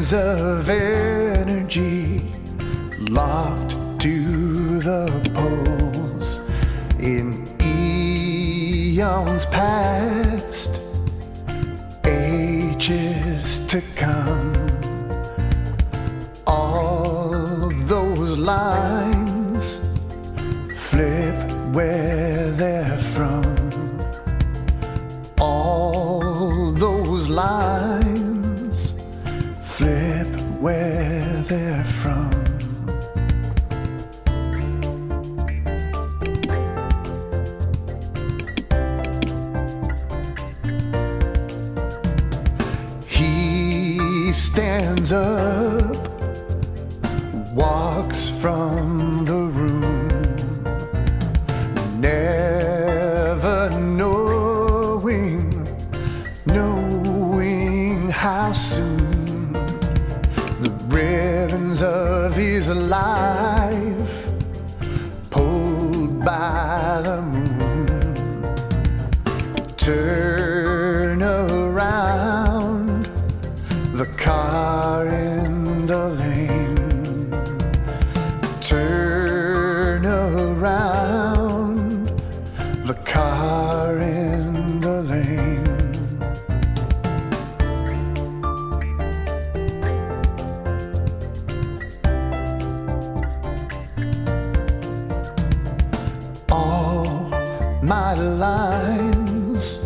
ribbons of energy locked to the poles in eons past, ages to come. All those lines flip where they're from. All those lines flip where they're from. He stands up, walks from the room, never knowing how soon the ribbons of his life pulled by the moon turn around the car in the lane, turn around the car in the lane. All my lines,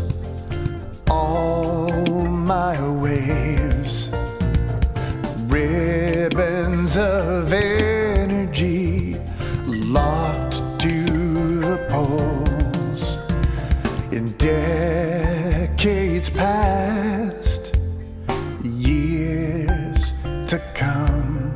all my waves, ribbons of energy locked to the poles in decades past, years to come.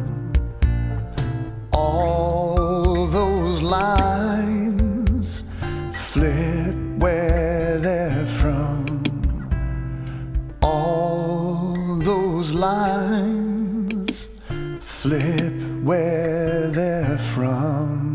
All those lines flip where they're from. All those lines flip where they're from.